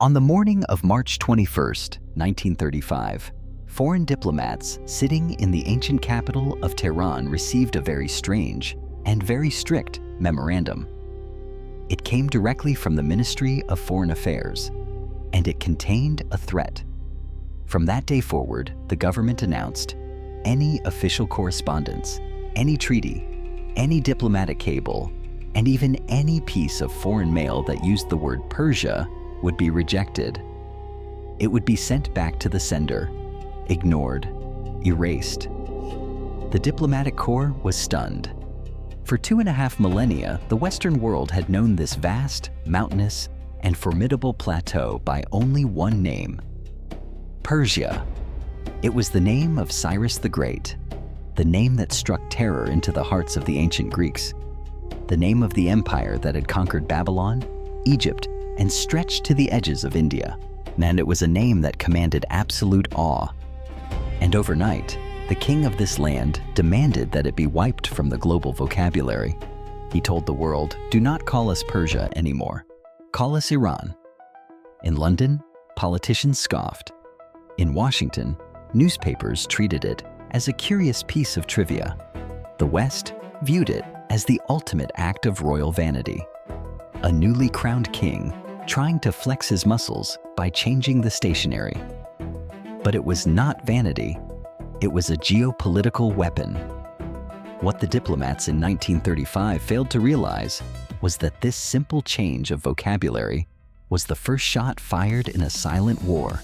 On the morning of March 21, 1935, foreign diplomats sitting in the ancient capital of Tehran received a very strange and very strict memorandum. It came directly from the Ministry of Foreign Affairs, and it contained a threat. From that day forward, the government announced any official correspondence, any treaty, any diplomatic cable, and even any piece of foreign mail that used the word Persia would be rejected. It would be sent back to the sender, ignored, erased. The diplomatic corps was stunned. For 2.5 millennia, the Western world had known this vast, mountainous, and formidable plateau by only one name: Persia. It was the name of Cyrus the Great, the name that struck terror into the hearts of the ancient Greeks, the name of the empire that had conquered Babylon, Egypt, and stretched to the edges of India. And it was a name that commanded absolute awe. And overnight, the king of this land demanded that it be wiped from the global vocabulary. He told the world, "Do not call us Persia anymore. Call us Iran." In London, politicians scoffed. In Washington, newspapers treated it as a curious piece of trivia. The West viewed it as the ultimate act of royal vanity. A newly crowned king trying to flex his muscles by changing the stationery. But it was not vanity, it was a geopolitical weapon. What the diplomats in 1935 failed to realize was that this simple change of vocabulary was the first shot fired in a silent war.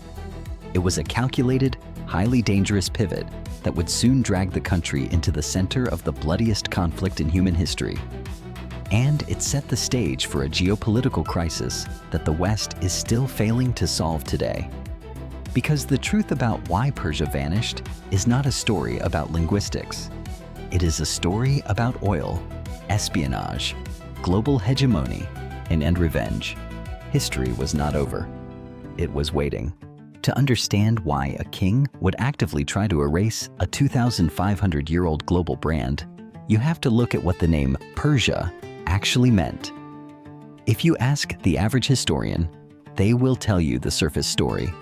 It was a calculated, highly dangerous pivot that would soon drag the country into the center of the bloodiest conflict in human history. And it set the stage for a geopolitical crisis that the West is still failing to solve today. Because the truth about why Persia vanished is not a story about linguistics. It is a story about oil, espionage, global hegemony, and revenge. History was not over. It was waiting. To understand why a king would actively try to erase a 2,500-year-old global brand, you have to look at what the name Persia actually meant. If you ask the average historian, they will tell you the surface story.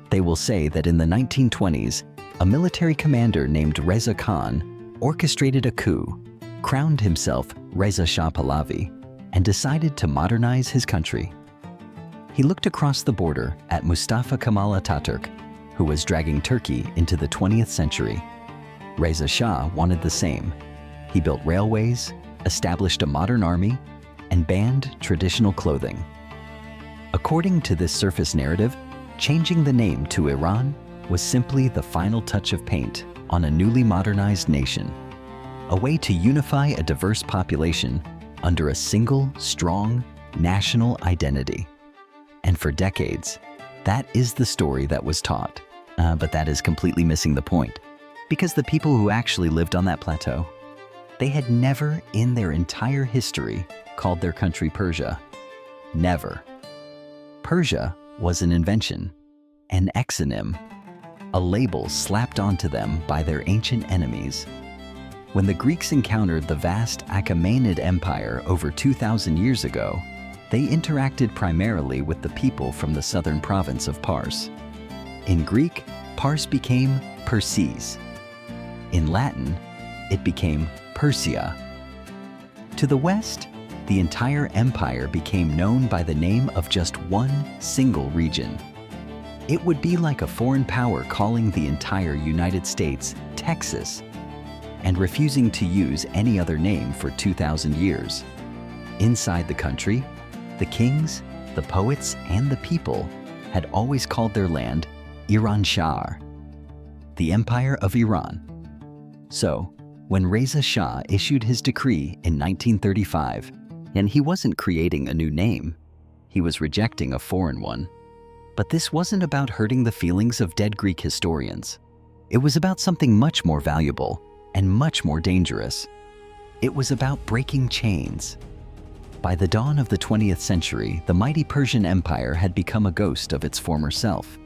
They will say that in the 1920s, a military commander named Reza Khan orchestrated a coup, crowned himself Reza Shah Pahlavi, and decided to modernize his country. He looked across the border at Mustafa Kemal Ataturk, who was dragging Turkey into the 20th century. Reza Shah wanted the same. He built railways, established a modern army, and banned traditional clothing. According to this surface narrative, changing the name to Iran was simply the final touch of paint on a newly modernized nation, a way to unify a diverse population under a single, strong, national identity. And for decades, that is the story that was taught. But that is completely missing the point, because the people who actually lived on that plateau, they had never in their entire history called their country Persia. Never. Persia was an invention, an exonym, a label slapped onto them by their ancient enemies. When the Greeks encountered the vast Achaemenid Empire over 2,000 years ago, they interacted primarily with the people from the southern province of Pars. In Greek, Pars became Perses. In Latin, it became Persia. To the west, the entire empire became known by the name of just one single region. It would be like a foreign power calling the entire United States Texas and refusing to use any other name for 2,000 years. Inside the country, the kings, the poets, and the people had always called their land Iran Shah, the Empire of Iran. So, when Reza Shah issued his decree in 1935, and he wasn't creating a new name, he was rejecting a foreign one. But this wasn't about hurting the feelings of dead Greek historians. It was about something much more valuable and much more dangerous. It was about breaking chains. By the dawn of the 20th century, the mighty Persian Empire had become a ghost of its former self.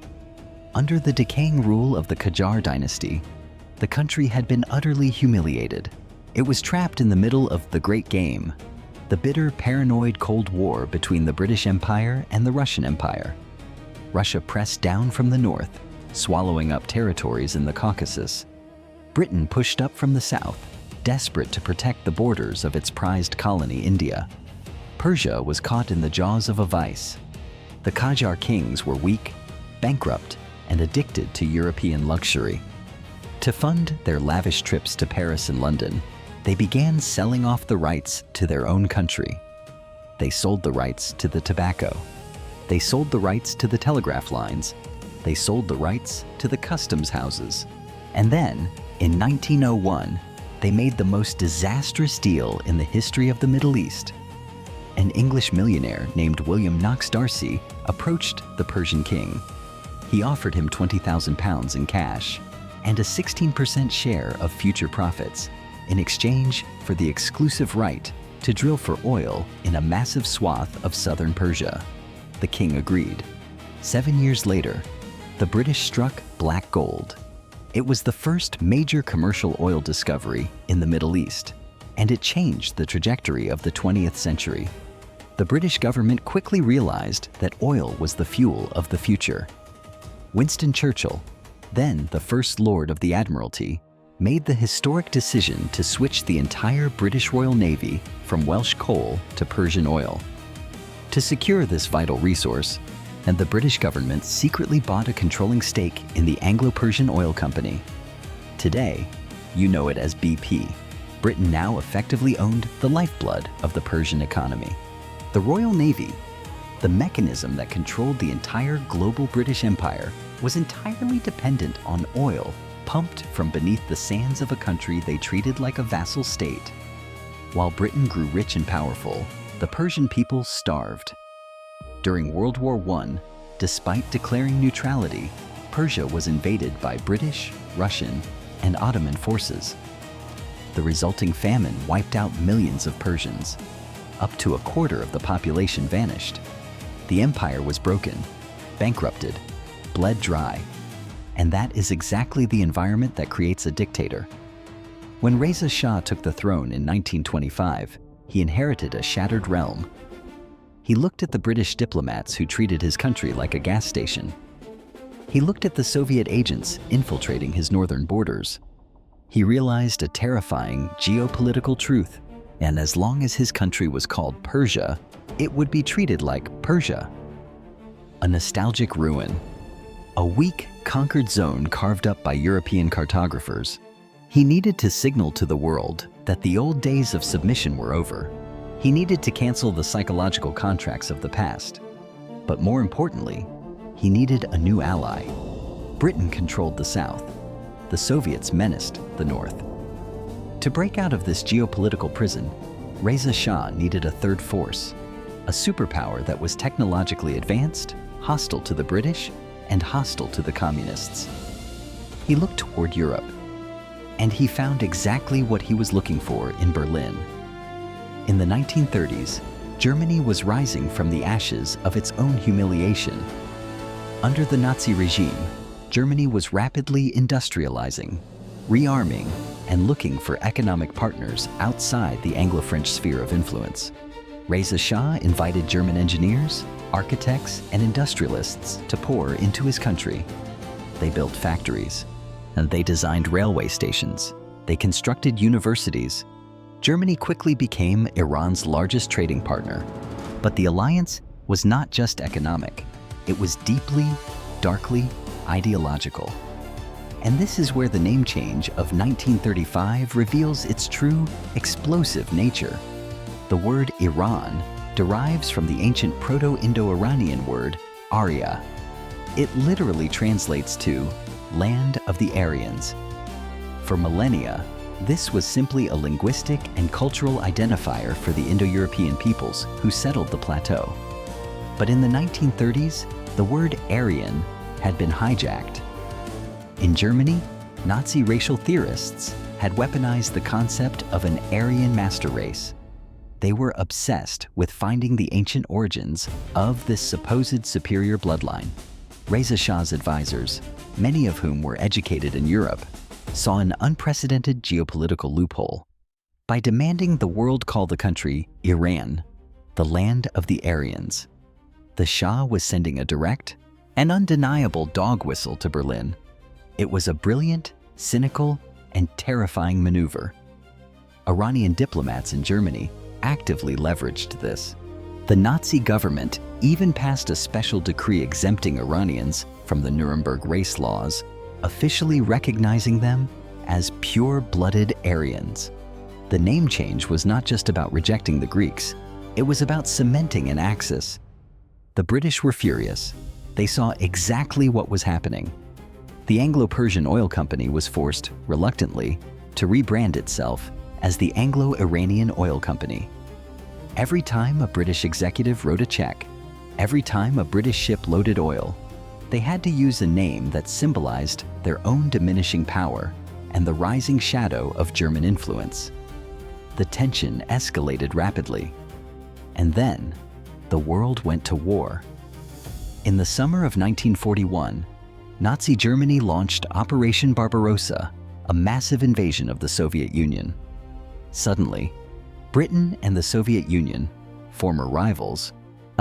Under the decaying rule of the Qajar dynasty, the country had been utterly humiliated. It was trapped in the middle of the Great Game, the bitter, paranoid Cold War between the British Empire and the Russian Empire. Russia pressed down from the north, swallowing up territories in the Caucasus. Britain pushed up from the south, desperate to protect the borders of its prized colony India. Persia was caught in the jaws of a vice. The Qajar kings were weak, bankrupt, and addicted to European luxury. To fund their lavish trips to Paris and London, they began selling off the rights to their own country. They sold the rights to the tobacco. They sold the rights to the telegraph lines. They sold the rights to the customs houses. And then, in 1901, they made the most disastrous deal in the history of the Middle East. An English millionaire named William Knox D'Arcy approached the Persian king. He offered him £20,000 in cash and a 16% share of future profits in exchange for the exclusive right to drill for oil in a massive swath of southern Persia. The king agreed. 7 years later, the British struck black gold. It was the first major commercial oil discovery in the Middle East, and it changed the trajectory of the 20th century. The British government quickly realized that oil was the fuel of the future. Winston Churchill, then the First Lord of the Admiralty, made the historic decision to switch the entire British Royal Navy from Welsh coal to Persian oil. To secure this vital resource, and the British government secretly bought a controlling stake in the Anglo-Persian Oil Company. Today, you know it as BP. Britain now effectively owned the lifeblood of the Persian economy. The Royal Navy, the mechanism that controlled the entire global British Empire, was entirely dependent on oil pumped from beneath the sands of a country they treated like a vassal state. While Britain grew rich and powerful, the Persian people starved. During World War I, despite declaring neutrality, Persia was invaded by British, Russian, and Ottoman forces. The resulting famine wiped out millions of Persians. Up to a quarter of the population vanished. The empire was broken, bankrupted, bled dry. And that is exactly the environment that creates a dictator. When Reza Shah took the throne in 1925, he inherited a shattered realm. He looked at the British diplomats who treated his country like a gas station. He looked at the Soviet agents infiltrating his northern borders. He realized a terrifying geopolitical truth, and as long as his country was called Persia, it would be treated like Persia. A nostalgic ruin. A weak, conquered zone carved up by European cartographers. He needed to signal to the world that the old days of submission were over. He needed to cancel the psychological contracts of the past. But more importantly, he needed a new ally. Britain controlled the south. The Soviets menaced the north. To break out of this geopolitical prison, Reza Shah needed a third force, a superpower that was technologically advanced, hostile to the British, and hostile to the communists. He looked toward Europe, and he found exactly what he was looking for in Berlin. In the 1930s, Germany was rising from the ashes of its own humiliation. Under the Nazi regime, Germany was rapidly industrializing, rearming, and looking for economic partners outside the Anglo-French sphere of influence. Reza Shah invited German engineers, architects, and industrialists to pour into his country. They built factories, and they designed railway stations. They constructed universities. Germany quickly became Iran's largest trading partner. But the alliance was not just economic. It was deeply, darkly ideological. And this is where the name change of 1935 reveals its true, explosive nature. The word Iran derives from the ancient Proto-Indo-Iranian word Arya. It literally translates to land of the Aryans. For millennia, this was simply a linguistic and cultural identifier for the Indo-European peoples who settled the plateau. But in the 1930s, the word Aryan had been hijacked. In Germany, Nazi racial theorists had weaponized the concept of an Aryan master race. They were obsessed with finding the ancient origins of this supposed superior bloodline. Reza Shah's advisors, many of whom were educated in Europe, saw an unprecedented geopolitical loophole. By demanding the world call the country Iran, the land of the Aryans, the Shah was sending a direct, An undeniable dog whistle to Berlin. It was a brilliant, cynical, and terrifying maneuver. Iranian diplomats in Germany actively leveraged this. The Nazi government even passed a special decree exempting Iranians from the Nuremberg race laws, officially recognizing them as pure-blooded Aryans. The name change was not just about rejecting the Greeks, it was about cementing an axis. The British were furious. They saw exactly what was happening. The Anglo-Persian Oil Company was forced, reluctantly, to rebrand itself as the Anglo-Iranian Oil Company. Every time a British executive wrote a check, every time a British ship loaded oil, they had to use a name that symbolized their own diminishing power and the rising shadow of German influence. The tension escalated rapidly. And then, the world went to war. In the summer of 1941, Nazi Germany launched Operation Barbarossa, a massive invasion of the Soviet Union. Suddenly, Britain and the Soviet Union, former rivals,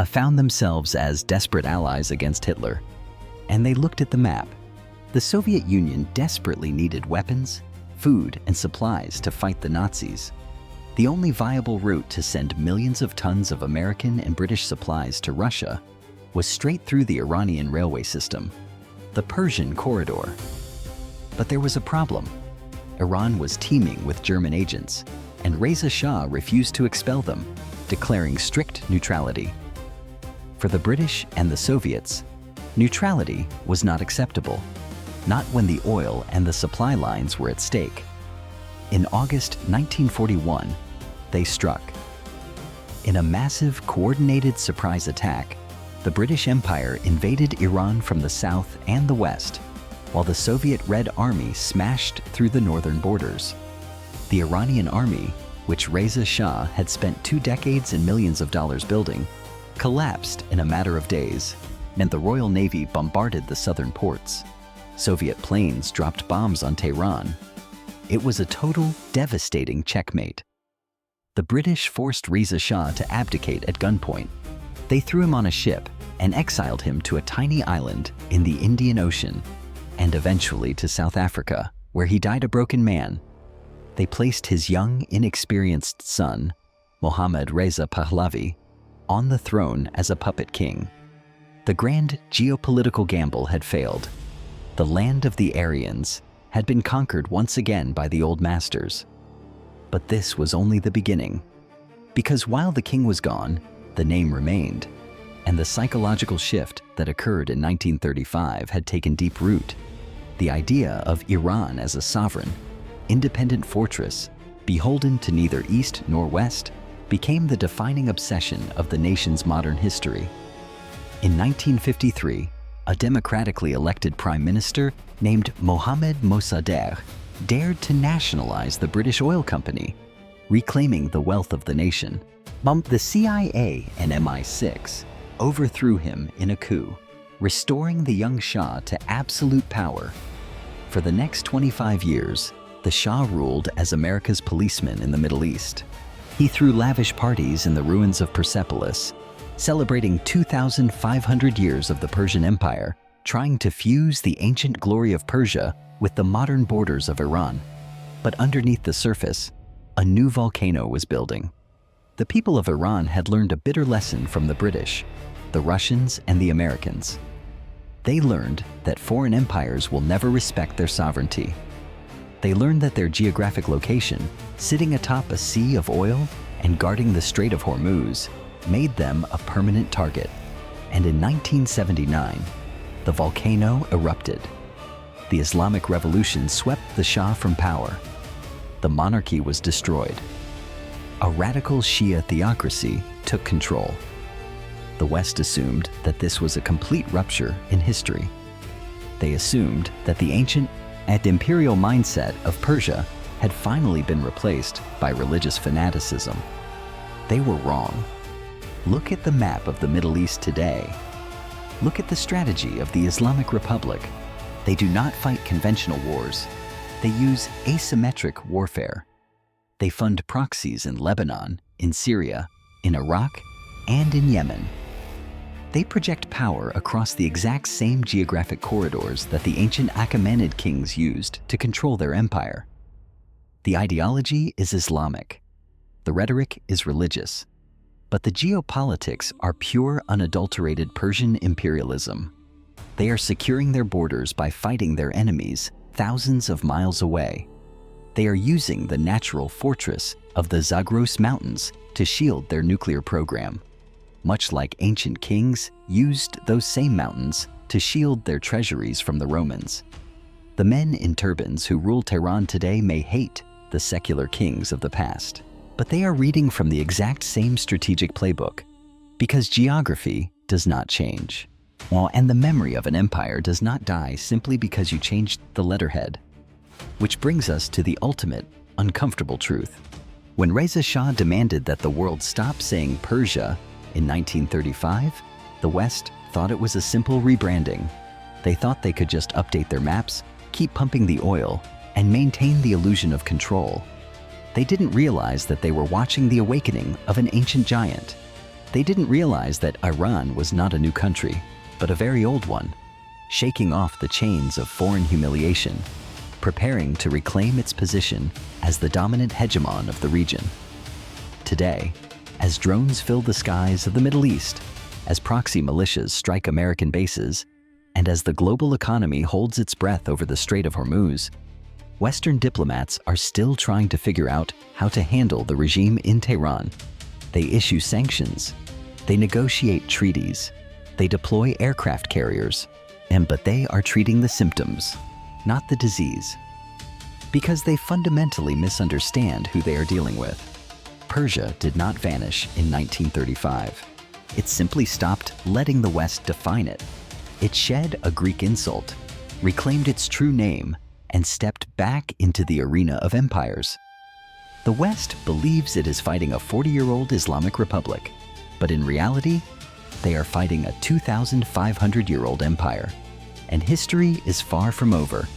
found themselves as desperate allies against Hitler. And they looked at the map. The Soviet Union desperately needed weapons, food, and supplies to fight the Nazis. The only viable route to send millions of tons of American and British supplies to Russia was straight through the Iranian railway system, the Persian corridor. But there was a problem. Iran was teeming with German agents, and Reza Shah refused to expel them, declaring strict neutrality. For the British and the Soviets, neutrality was not acceptable, not when the oil and the supply lines were at stake. In August 1941, they struck. In a massive, coordinated surprise attack, the British Empire invaded Iran from the south and the west, while the Soviet Red Army smashed through the northern borders. The Iranian army, which Reza Shah had spent 2 decades and millions of dollars building, collapsed in a matter of days, and the Royal Navy bombarded the southern ports. Soviet planes dropped bombs on Tehran. It was a total, devastating checkmate. The British forced Reza Shah to abdicate at gunpoint. They threw him on a ship and exiled him to a tiny island in the Indian Ocean, and eventually to South Africa, where he died a broken man. They placed his young, inexperienced son, Mohammad Reza Pahlavi, on the throne as a puppet king. The grand geopolitical gamble had failed. The land of the Aryans had been conquered once again by the old masters. But this was only the beginning. Because while the king was gone, the name remained, and the psychological shift that occurred in 1935 had taken deep root. The idea of Iran as a sovereign, independent fortress, beholden to neither east nor west, became the defining obsession of the nation's modern history. In 1953, a democratically elected prime minister named Mohammad Mossadegh dared to nationalize the British Oil Company, reclaiming the wealth of the nation. The CIA and MI6 overthrew him in a coup, restoring the young Shah to absolute power. For the next 25 years, the Shah ruled as America's policeman in the Middle East. He threw lavish parties in the ruins of Persepolis, celebrating 2,500 years of the Persian Empire, trying to fuse the ancient glory of Persia with the modern borders of Iran. But underneath the surface, a new volcano was building. The people of Iran had learned a bitter lesson from the British, the Russians, and the Americans. They learned that foreign empires will never respect their sovereignty. They learned that their geographic location, sitting atop a sea of oil and guarding the Strait of Hormuz, made them a permanent target. And in 1979, the volcano erupted. The Islamic Revolution swept the Shah from power. The monarchy was destroyed. A radical Shia theocracy took control. The West assumed that this was a complete rupture in history. They assumed that the ancient and imperial mindset of Persia had finally been replaced by religious fanaticism. They were wrong. Look at the map of the Middle East today. Look at the strategy of the Islamic Republic. They do not fight conventional wars. They use asymmetric warfare. They fund proxies in Lebanon, in Syria, in Iraq, and in Yemen. They project power across the exact same geographic corridors that the ancient Achaemenid kings used to control their empire. The ideology is Islamic. The rhetoric is religious. But the geopolitics are pure, unadulterated Persian imperialism. They are securing their borders by fighting their enemies thousands of miles away. They are using the natural fortress of the Zagros Mountains to shield their nuclear program, much like ancient kings used those same mountains to shield their treasuries from the Romans. The men in turbans who rule Tehran today may hate the secular kings of the past, but they are reading from the exact same strategic playbook, because geography does not change. And the memory of an empire does not die simply because you changed the letterhead. Which brings us to the ultimate, uncomfortable truth. When Reza Shah demanded that the world stop saying Persia in 1935, the West thought it was a simple rebranding. They thought they could just update their maps, keep pumping the oil, and maintain the illusion of control. They didn't realize that they were watching the awakening of an ancient giant. They didn't realize that Iran was not a new country, but a very old one, shaking off the chains of foreign humiliation, preparing to reclaim its position as the dominant hegemon of the region. Today, as drones fill the skies of the Middle East, as proxy militias strike American bases, and as the global economy holds its breath over the Strait of Hormuz, Western diplomats are still trying to figure out how to handle the regime in Tehran. They issue sanctions, they negotiate treaties, they deploy aircraft carriers, but they are treating the symptoms, not the disease, because they fundamentally misunderstand who they are dealing with. Persia did not vanish in 1935. It simply stopped letting the West define it. It shed a Greek insult, reclaimed its true name, and stepped back into the arena of empires. The West believes it is fighting a 40-year-old Islamic republic, but in reality, they are fighting a 2,500-year-old empire. And history is far from over.